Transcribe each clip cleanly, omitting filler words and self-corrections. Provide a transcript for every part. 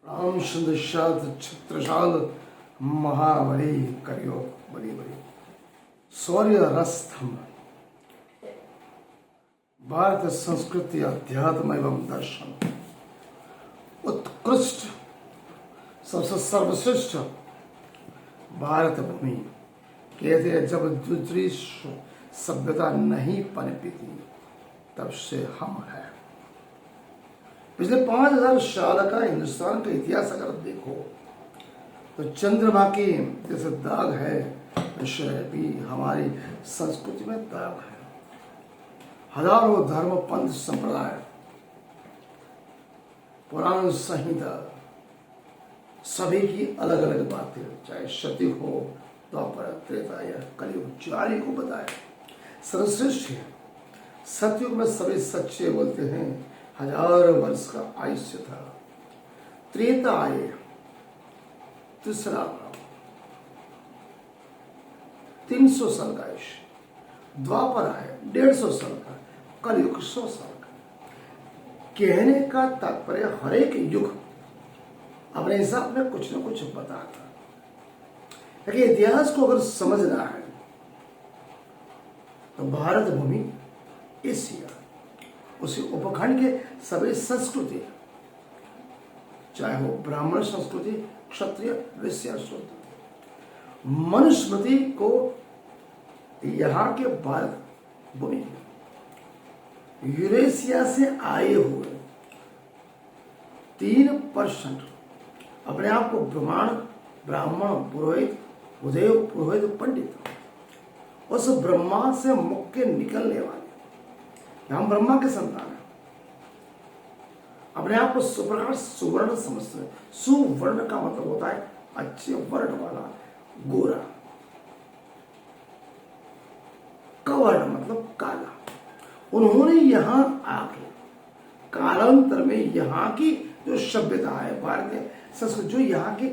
राम संदशात छत्रशाल महाबली करियो बड़ी बड़ी शौर्य रस्तंभ। भारत संस्कृति अध्यात्म एवं दर्शन उत्कृष्ट सबसे सर्वश्रेष्ठ भारत भूमि। कहते हैं जब दूसरी सभ्यता नहीं पनपी थी तब से हम हैं। पिछले 5000 साल का हिंदुस्तान का इतिहास अगर देखो तो चंद्रमा के जैसे दाग है वैसे भी हमारी संस्कृति में दाग है। हजारों धर्म पंथ संप्रदाय पुराण संहिता सभी की अलग अलग बातें, चाहे सती हो द्वापर त्रेता या कलयुग, चार को बताए सर्वश्रेष्ठ है। सतयुग में सभी सच्चे बोलते हैं 1000 वर्ष का आयुष्य था। त्रेता आए तीसरा 300 साल का आयुष्य, द्वापर आए 150 साल का, कलयुग 100 साल का। कहने का तात्पर्य हर एक युग अपने हिसाब में कुछ न कुछ बताता। लेकिन इतिहास को अगर समझना है तो भारत भूमि एशिया उसी उपखंड के सभी संस्कृति, चाहे वो ब्राह्मण संस्कृति, क्षत्रिय, वैश्य संस्कृति, मनुस्मृति को यहाँ के भारत भूमि यूरेशिया से आए हुए 3% अपने आप को ब्राह्मण पुरोहित, उदय पुरोहित, पंडित, उस ब्रह्मा से मुख के निकलने वाले, हम ब्रह्मा के संतान हैं, अपने आप को सुप्रकाश सुवर्ण समझते हैं। सुवर्ण का मतलब होता है अच्छे वर्ण वाला, गोरा। कवर्ण मतलब काला। उन्होंने यहां आके कालांतर में यहाँ की जो सभ्यता है, भारतीय संस्कृति, जो यहाँ के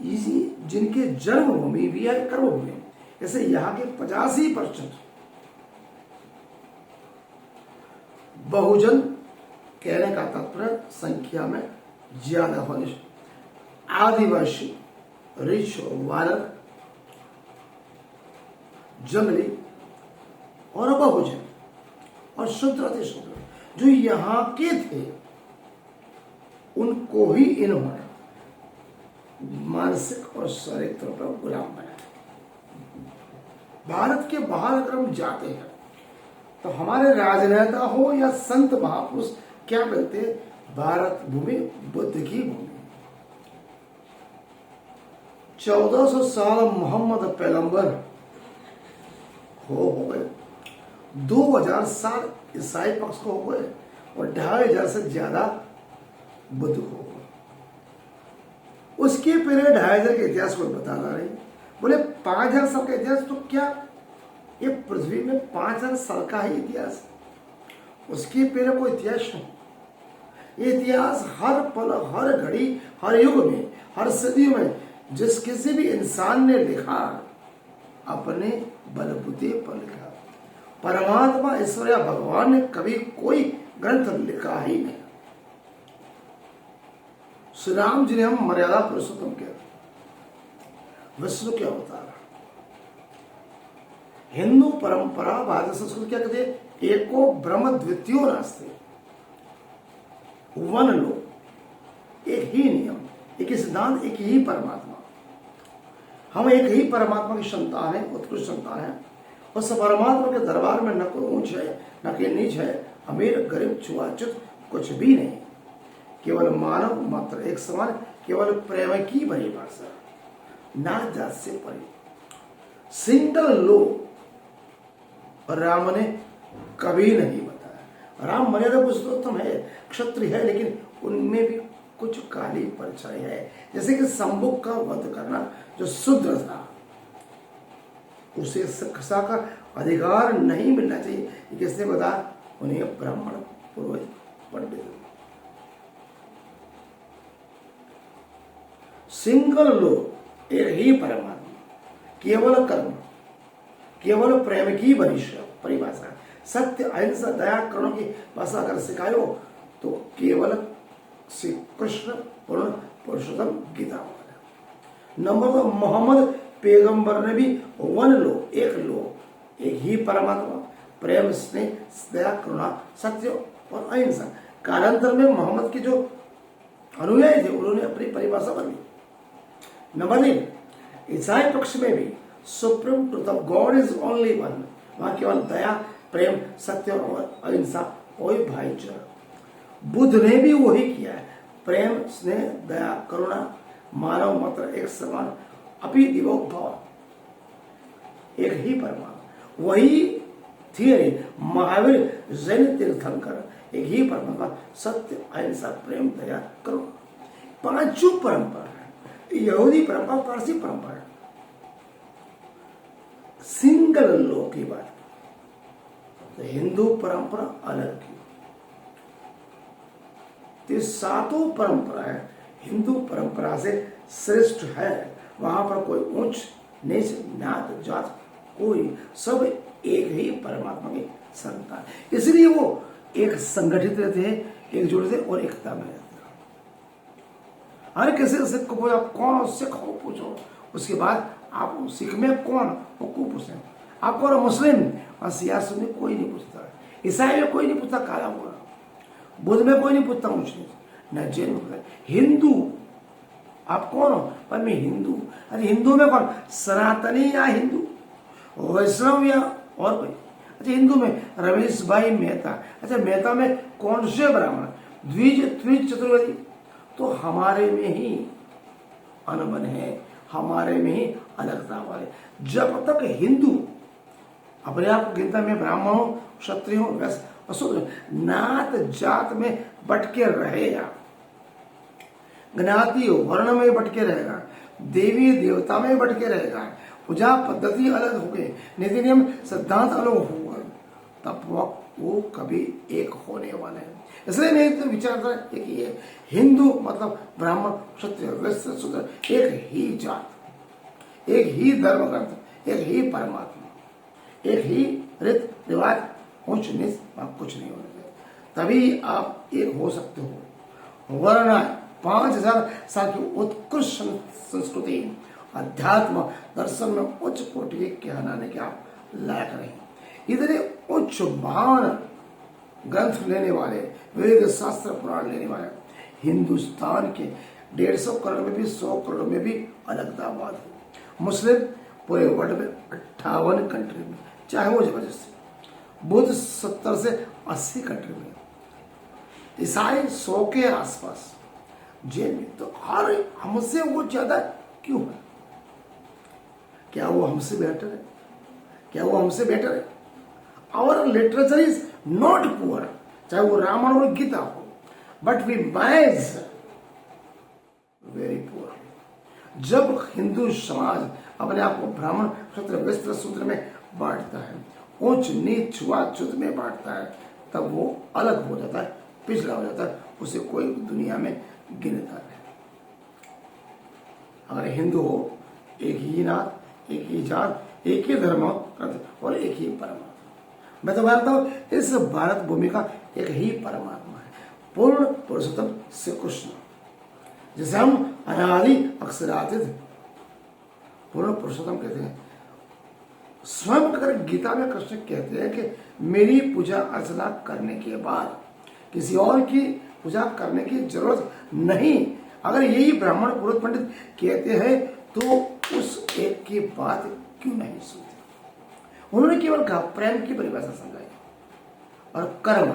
जिनके जन्मभूमि भी है, कर्मभूमि, जैसे यहाँ के 85% बहुजन, कहने का तात्पर्य संख्या में ज्यादा होने से, आदिवासी, रिच, वानर, जंगली और बहुजन और शूद्र अति शूद्र जो यहाँ के थे, उनको ही इन्होंने मानसिक और शारीरिक तौर पर गुलाम बनाया। भारत के बाहर अगर हम जाते हैं तो हमारे राजनेता हो या संत महापुरुष क्या कहते हैं, भारत भूमि बुद्ध की भूमि। 1400 साल मोहम्मद पैगंबर हो गए, 2000 साल ईसाई पक्ष को हो गए और 2500 से ज्यादा बुद्ध हो गए। उसके पहले 2500 के इतिहास को बताना नहीं, बोले 5000 साल का इतिहास, तो क्या ये पृथ्वी में 5000 साल का ही इतिहास? उसके पहले कोई इतिहास नहीं। ये इतिहास हर पल, हर घड़ी, हर युग में, हर सदियों में जिस किसी भी इंसान ने लिखा अपने बलबूते पर लिखा। परमात्मा ईश्वर या भगवान ने कभी कोई ग्रंथ लिखा ही नहीं। श्री राम जी ने हम मर्यादा पुरुषोत्तम किया, विष्णु के अवतार। हिंदू परंपरा, भारतीय संस्कृति क्या कहते हैं, एको ब्रह्म द्वितीयो नास्ति। वन लो, एक ही नियम, एक ही सिद्धांत, एक ही परमात्मा। हम एक ही परमात्मा की संतान है, उत्कृष्ट संतान है। उस परमात्मा के दरबार में न कोई ऊंच है, न कोई नीच है, अमीर गरीब छुआछूत कुछ भी नहीं। केवल मानव मात्र एक समान, केवल प्रेम की परिभाषा, ना जात से परे, सिंगल लो राम ने कभी नहीं बताया। राम मर्यादा पुरुषोत्तम है, क्षत्रिय है, लेकिन उनमें भी कुछ काली परछाई है। जैसे कि संभुक का वध करना जो शूद्र था, उसे शिक्षा का अधिकार नहीं मिलना चाहिए, किसने बताया? उन्हें ब्राह्मण, पुरोहित, पंडित। सिंगल लो, एक ही परमात्मा, केवल कर्म, केवल प्रेम की परिभाषा, सत्य, अहिंसा, दया, करुणा की भाषा अगर सिखायो तो केवल श्री कृष्ण पूर्ण पुरुषोत्तम गीता वाला। नंबर 2, मोहम्मद पैगंबर ने भी वन लो, एक ही परमात्मा, प्रेम, स्नेह, दया, करुणा, सत्य और अहिंसा। कालांतर में मोहम्मद के जो अनुयायी थे उन्होंने अपनी परिभाषा बदली। नंबर 3, ईसाई पक्ष में भी supreme truth of God is only one, वहां केवल दया, प्रेम, सत्य और अहिंसा, कोई भाईचारा। बुद्ध ने भी वही किया है, प्रेम, स्नेह, दया, करुणा, मानव मात्र एक समान, अपि दिवो भव, एक ही परमात्मा। वही थियरी महावीर, जैन तीर्थंकर, एक ही परमात्मा, सत्य, अहिंसा, प्रेम, दया, करुणा, पांचों परंपरा है। यहूदी परंपरा, पारसी परंपरा है, सिंगल लॉ की बात। तो हिंदू परंपरा अलग की, तो सातों परंपराएं हिंदू परंपरा से श्रेष्ठ है। वहां पर कोई ऊंच नीच, ज्ञात जात, कोई सब एक ही परमात्मा की संतान, इसलिए वो एक संगठित रहते हैं, एकजुट रहते और एकता में रहते हैं। हर किसी सिख को पूछो कौन सिख हो, पूछो, उसके बाद आप सिख में कौन वो को पूछे, आप कौन मुस्लिम, और सिया सुन्नी कोई नहीं पूछता, ईसाई में कोई नहीं पूछता काला गोरा, बुद्ध में कोई नहीं पूछता ऊंच नीच, न जैन में पूछता। हिंदू आप कौन हो, पर मैं हिंदू। अरे हिंदू में कौन, सनातनी या हिंदू, वैष्णव या और कोई। अच्छा हिंदू में रमेश भाई मेहता, अच्छा मेहता में कौन से ब्राह्मण, द्विज, त्रिज, चतुर्वेदी। तो हमारे में ही अनबन है, हमारे में ही अलगता वाले। जब तक हिंदू अपने आप गिनता में ब्राह्मण हो, क्षत्रिय हो, वैश्य, अशूद्र, नात जात में बटके रहेगा, ज्ञाति वर्ण में बटके रहेगा, देवी देवता में बटके रहेगा, पूजा पद्धति अलग हो गई, नीति नियम सिद्धांत अलग हो गए, तब वो कभी एक होने वाले हैं। इसलिए मेरी तो विचारधारा एक ही है, हिंदू मतलब ब्राह्मण, क्षत्रिय, वैश्य, शूद्र, एक ही जात, एक ही धर्म ग्रंथ, एक ही परमात्मा, एक ही रीत रिवाज, ऊंच नीच कुछ नहीं होना चाहिए, तभी आप एक हो सकते हो। वरना 5000 साल की उत्कृष्ट संस्कृति, अध्यात्म, दर्शन में उच्च कोटि के कहलाने के आप लायक नहीं। इतने उच्च महान ग्रंथ लेने वाले, वेद शास्त्र पुराण लेने वाले हिंदुस्तान के 150 करोड़ में भी 100 करोड़ में भी अलगतावाद है। मुस्लिम पूरे वर्ल्ड में 58 कंट्री में, चाहे वो जबरदस्ती, बुद्ध 70 से 80 कंट्री में, ईसाई 100 के आसपास, जैन में। तो हर हमसे वो ज्यादा क्यों है? क्या वो हमसे बेटर है? क्या वो हमसे बेटर है? Our literature is not poor, चाहे वो रामायण और गीता हो, बट वी मैज वेरी पुअर। जब हिंदू समाज अपने आप को ब्राह्मण, क्षत्रिय, वैश्य, शूद्र में बांटता है, ऊंच नीच, छुआछूत में बांटता है, तब वो अलग हो जाता है, पिछड़ा हो जाता है, उसे कोई दुनिया में गिनता नहीं। अगर हिंदू हो, एक ही नाथ, एक ही जात, एक ही धर्म और एक ही परमात्मा। मैं तो मानता हूं इस भारत भूमि का एक ही परमात्मा है, पूर्ण पुरुषोत्तम श्री कृष्ण, जिसे हम अनादि अक्षरातीत पूर्ण पुरुषोत्तम कहते हैं। स्वयं अगर गीता में कृष्ण कहते हैं कि मेरी पूजा अर्चना करने के बाद किसी और की पूजा करने की जरूरत नहीं। अगर यही ब्राह्मण पुरोहित पंडित कहते हैं तो उस एक की बात क्यों नहीं सुनते? उन्होंने केवल कहा प्रेम की परिभाषा समझाई, और कर्म,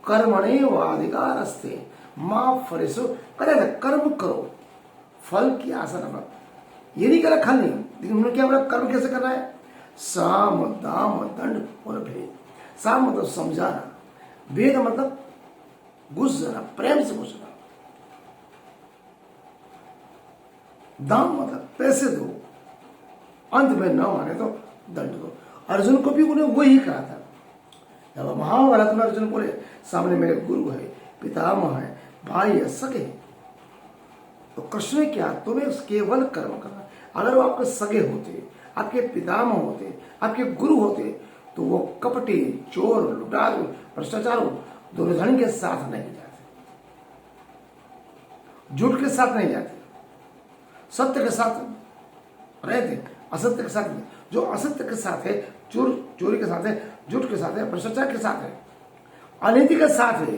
कर्मणे वाधिकार अस्ते मां फरेसो, कर्म करो, फल की आशा न करो। ये नहीं करा खल नहीं, लेकिन उन्होंने क्या बोला कर्म कैसे करना है? साम दाम दंड और भेद। साम मतलब समझाना, भेद मतलब घुस जाना, प्रेम से घुसना, दाम मतलब पैसे दो, अंत में न माने तो दंड दो। अर्जुन को भी उन्हें वही कहा था। जब महाभारत में अर्जुन बोले सामने मेरे गुरु है, पितामह है, भाई है, सगे, तो कृष्ण ने क्या, तुम्हें केवल कर्म करना। अगर वो आपके सगे होते, आपके पितामह होते, आपके गुरु होते, तो वो कपटी, चोर, लुटारू, भ्रष्टाचार, दुर्योधन के साथ नहीं जाते। झूठ के साथ नहीं जाते, सत्य के साथ रहते, असत्य के साथ नहीं। जो असत्य के साथ है, चोरी के साथ है, झूठ के साथ है, भ्रष्टाचार के साथ है, अनीति के साथ है,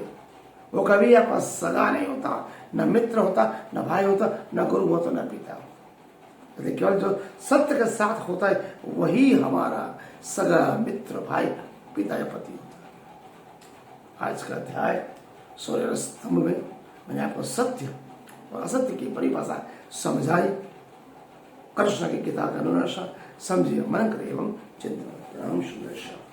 वो कभी आपका सगा नहीं होता, न मित्र होता, न भाई होता, न गुरु होता, न पिता होता। लेकिन केवल जो सत्य के साथ होता है वही हमारा सगा मित्र, भाई, पिता या पति होता है। आज का अध्याय सूर्य स्तंभ में मैंने आपको सत्य और असत्य की परिभाषा समझाई। कृष्ण की गीता का अनुशासन समझिए, मन करे एवं चिंतन।